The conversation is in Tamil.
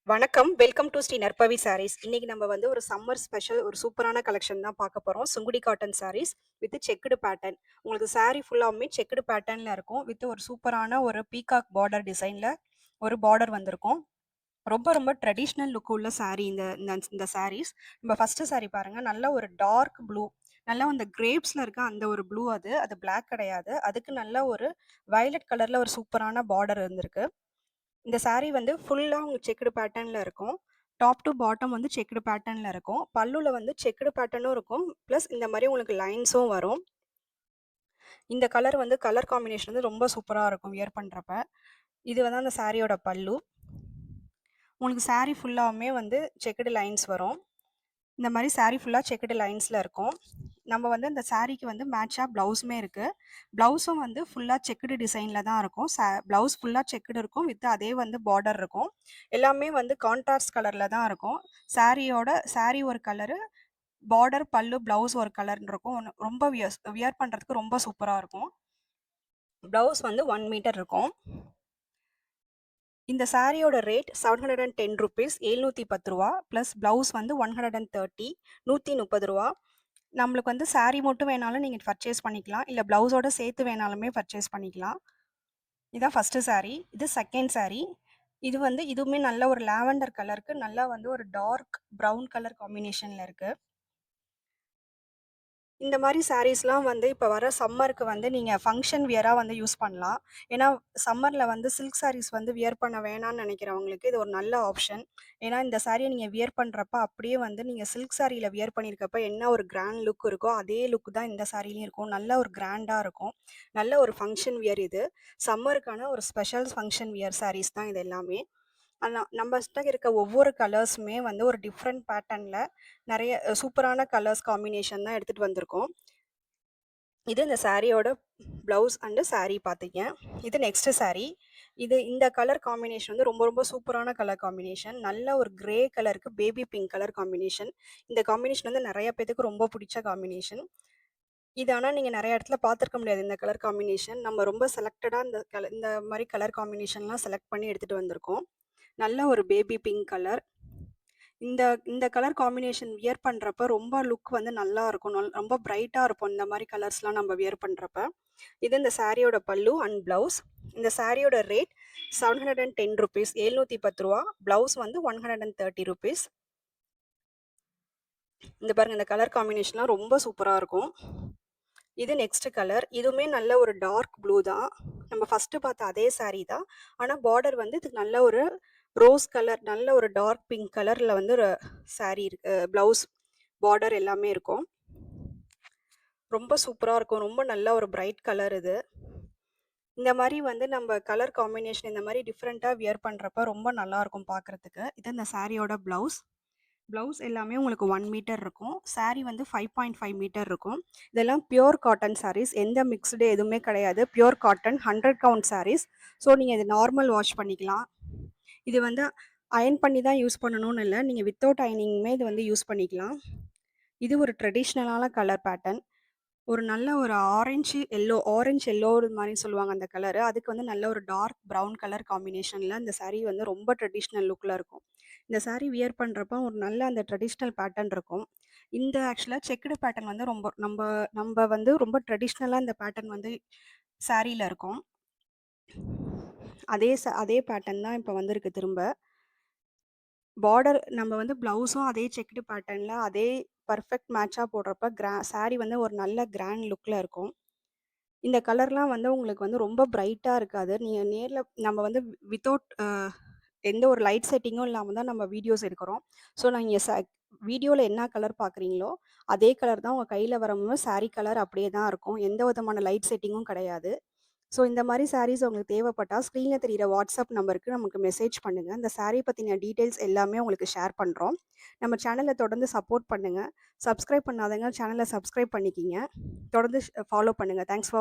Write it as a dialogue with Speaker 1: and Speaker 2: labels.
Speaker 1: வணக்கம். வெல்கம் டூ ஸ்ரீ நற்பவி சாரீஸ். இன்னைக்கு நம்ம வந்து ஒரு சம்மர் ஸ்பெஷல் ஒரு சூப்பரான கலெக்ஷன் தான் பார்க்க போறோம். Sungudi cotton saris with checked pattern. உங்களுக்கு சாரி ஃபுல்லாவுமே செக்குடு பேட்டர்ன்ல இருக்கும். வித் ஒரு சூப்பரான ஒரு பீகாக் பார்டர் டிசைன்ல ஒரு பார்டர் வந்திருக்கும். ரொம்ப ரொம்ப ட்ரெடிஷ்னல் லுக் உள்ள சாரி இந்த இந்த இந்த சாரீஸ். நம்ம ஃபர்ஸ்ட் சாரி பாருங்க. நல்ல ஒரு டார்க் ப்ளூ. நல்லா அந்த கிரேப்ஸ்ல இருக்க அந்த ஒரு ப்ளூ அது. அது பிளாக் கிடையாது. அதுக்கு நல்ல ஒரு வயலட் கலர்ல ஒரு சூப்பரான பார்டர் இருந்திருக்கு. இந்த சாரி வந்து ஃபுல்லா உங்களுக்கு செக்குடு பேட்டர்ன்ல இருக்கும். டாப் டூ பாட்டம் வந்து செக்குடு பேட்டர்ன்ல இருக்கும். பல்லுல வந்து செக்குடு பேட்டர்னும் இருக்கும். பிளஸ் இந்த மாரி உங்களுக்கு லைன்ஸும் வரும். இந்த கலர் வந்து கலர் காம்பினேஷன் வந்து ரொம்ப சூப்பரா இருக்கும் வியர் பண்றப்ப. இது வந்து அந்த சாரியோட பல்லு. உங்களுக்கு சாரி ஃபுல்லாவுமே வந்து செக்குடு லைன்ஸ் வரும். இந்த மாரி சாரி ஃபுல்லா செக்குடு லைன்ஸ்ல இருக்கும். நம்ம வந்து அந்த சாரிக்கு வந்து மேட்சா ப்ளவுஸுமே இருக்கு. ப்ளவுஸும் வந்து ஃபுல்லா செக்குடு டிசைன்ல தான் இருக்கும். ப்ளவுஸ் ஃபுல்லா செக்குடு இருக்கும். வித் அதே வந்து பார்டர் இருக்கும். எல்லாமே வந்து கான்ட்ராஸ்ட் கலர்ல தான் இருக்கும். சாரி ஒரு கலரு, பார்டர், பல்லு, ப்ளவுஸ் ஒரு கலர்ன்னு இருக்கும். ரொம்ப வியர் பண்றதுக்கு ரொம்ப சூப்பரா இருக்கும். ப்ளவுஸ் வந்து 1 மீட்டர் இருக்கும். இந்த சாரியோட ரேட் ₹710 ₹710 ப்ளஸ் ப்ளவுஸ் வந்து 130 ₹130. நம்மளுக்கு வந்து சாரி மட்டும் வேணாலும் நீங்க பர்ச்சேஸ் பண்ணிக்கலாம். இல்ல ப்ளவுஸோட சேர்த்து வேணாலுமே பர்ச்சேஸ் பண்ணிக்கலாம். இதான் ஃபர்ஸ்ட் சாரி. இது செகண்ட் சாரி. இது வந்து இதுவுமே நல்ல ஒரு லாவெண்டர் கலருக்கு நல்லா வந்து ஒரு டார்க் ப்ரவுன் கலர் காம்பினேஷன்ல இருக்கு. இந்த மாரி சாரீஸ்லாம் வந்து இப்ப வர சம்மருக்கு வந்து நீங்க ஃபங்ஷன் வியரா வந்து யூஸ் பண்ணலாம். ஏன்னா, சம்மர்ல வந்து சில்க் சாரீஸ் வந்து வியர் பண்ண வேணான்னு நெனைக்கிறவங்களுக்கு இது ஒரு நல்ல ஆப்ஷன். ஏன்னா, இந்த சாரிய நீங்க வியர் பண்றப்ப அப்படியே வந்து நீங்க சில்க் சாரியில வியர் பண்ணியிருக்கப்ப என்ன ஒரு கிராண்ட் லுக் இருக்கோ, அதே லுக் தான் இந்த சாரிலயும் இருக்கும். நல்ல ஒரு கிராண்டா இருக்கும். நல்ல ஒரு ஃபங்ஷன் வியர் இது. சம்மருக்கான ஒரு ஸ்பெஷல் ஃபங்ஷன் வியர் சாரீஸ் தான் இது எல்லாமே. ஆனா, நம்மகிட்ட இருக்க ஒவ்வொரு கலர்ஸுமே வந்து ஒரு டிஃப்ரெண்ட் பேட்டர்ன்ல நெறைய சூப்பரான கலர்ஸ் காம்பினேஷன் தான் எடுத்துட்டு வந்திருக்கோம். இது இந்த சாரியோட ப்ளவுஸ் அண்ட் சாரி பார்த்தீங்க. இது நெக்ஸ்ட் சாரி. இந்த கலர் காம்பினேஷன் வந்து ரொம்ப ரொம்ப சூப்பரான கலர் காம்பினேஷன். நல்ல ஒரு கிரே கலருக்கு பேபி பிங்க் கலர் காம்பினேஷன். இந்த காம்பினேஷன் வந்து நெறைய பேத்துக்கு ரொம்ப பிடிச்ச காம்பினேஷன். இது ஆனா நீங்க நெறைய இடத்துல பார்த்துருக்க முடியாது இந்த கலர் காம்பினேஷன். நம்ம ரொம்ப செலக்டடா இந்த மாரி கலர் காம்பினேஷன்லாம் செலக்ட் பண்ணி எடுத்துட்டு வந்திருக்கோம். நல்ல ஒரு பேபி பிங்க் கலர். இந்த இந்த கலர் காம்பினேஷன் வியர் பண்றப்ப ரொம்ப லுக் வந்து நல்லா இருக்கும். ரொம்ப பிரைட்டா இருப்போம் இந்த மாரி கலர்ஸ்லாம் நம்ம வியர் பண்றப்ப. இது இந்த சாரியோட பல்லு அண்ட் ப்ளவுஸ். இந்த சாரியோட ரேட் ₹710 ₹710. ப்ளவுஸ் வந்து ₹130. இந்த பாருங்க இந்த கலர் காம்பினேஷன்லாம் ரொம்ப சூப்பரா இருக்கும். இது நெக்ஸ்ட் கலர். இதுவுமே நல்ல ஒரு டார்க் ப்ளூ தான். நம்ம ஃபர்ஸ்ட் பார்த்த அதே சாரி தான். ஆனா பார்டர் வந்து இதுக்கு நல்ல ஒரு ரோஸ் கலர், நல்ல ஒரு டார்க் பிங்க் கலர்ல வந்து ஒரு சாரி இருக்கு. ப்ளவுஸ், பார்டர் எல்லாமே இருக்கும். ரொம்ப சூப்பரா இருக்கும். ரொம்ப நல்ல ஒரு பிரைட் கலர் இது. இந்த மாரி வந்து நம்ம கலர் காம்பினேஷன் இந்த மாரி டிஃபரெண்ட்டா வியர் பண்றப்ப ரொம்ப நல்லாருக்கும் பார்க்கறதுக்கு. இது இந்த சாரியோட ப்ளவுஸ். ப்ளவுஸ் எல்லாமே உங்களுக்கு 1 மீட்டர் இருக்கும். சாரி வந்து 5.5 மீட்டர் இருக்கும். இதெல்லாம் பியூர் காட்டன் சாரீஸ். எந்த மிக்ஸ்டு எதுவுமே கிடையாது. Pure cotton 100 count saris. So நீங்க இது நார்மல் வாஷ் பண்ணிக்கலாம். இது வந்து அயர்ன் பண்ணி தான் யூஸ் பண்ணணும்னு இல்ல. நீங்க வித்தவுட் அயர்னிங்குமே இது வந்து யூஸ் பண்ணிக்கலாம். இது ஒரு ட்ரெடிஷ்னலான கலர் பேட்டர்ன். ஒரு நல்ல ஒரு ஆரஞ்சு எல்லோ மாரி சொல்லுவாங்க அந்த கலரு. அதுக்கு வந்து நல்ல ஒரு டார்க் ப்ரவுன் கலர் காம்பினேஷன்ல இந்த சாரி வந்து ரொம்ப ட்ரெடிஷ்னல் லுக்ல இருக்கும். இந்த சாரி வியர் பண்றப்ப ஒரு நல்ல அந்த ட்ரெடிஷ்னல் பேட்டர்ன் இருக்கும். இந்த ஆக்சுவலா செக்குடு பேட்டர்ன் வந்து ரொம்ப நம்ப நம்ப வந்து ரொம்ப ட்ரெடிஷ்னலா இந்த பேட்டர்ன் வந்து சாரில இருக்கும். அதே பேட்டர்ன் தான் இப்ப வந்திருக்கு திரும்ப. பார்டர் நம்ம வந்து ப்ளவுஸும் அதே செக்குடு பேட்டர்ன்ல அதே பெர்ஃபெக்ட் மேட்சா போடுறப்ப சாரி வந்து ஒரு நல்ல கிராண்ட் லுக்ல இருக்கும். இந்த கலர்லாம் வந்து உங்களுக்கு வந்து ரொம்ப பிரைட்டா இருக்காது. நீங்க நேர்ல நம்ம வந்து வித்தவுட் எந்த ஒரு லைட் செட்டிங்கும் இல்லாம தான் நம்ம வீடியோஸ் எடுக்கிறோம். ஸோ நீங்க வீடியோல என்ன கலர் பார்க்குறீங்களோ, அதே கலர் தான் உங்க கையில வரும்போது சாரி கலர் அப்படியே தான் இருக்கும். எந்த விதமான லைட் செட்டிங்கும் கிடையாது. ஸோ இந்த மாரி சாரீஸ் உங்களுக்கு தேவைப்பட்டா, ஸ்க்ரீன்ல தெரியிற வாட்ஸ்அப் நம்பருக்கு நமக்கு மெசேஜ் பண்ணுங்க. இந்த சாரி பத்தின டீட்டெயில்ஸ் எல்லாமே உங்களுக்கு ஷேர் பண்றோம். நம்ம சேனல தொடர்ந்து சப்போர்ட் பண்ணுங்க. சப்ஸ்கிரைப் பண்ணாதவங்க சேனல சப்ஸ்கிரைப் பண்ணிக்கிங்க. தொடர்ந்து ஃபாலோ பண்ணுங்க. Thanks for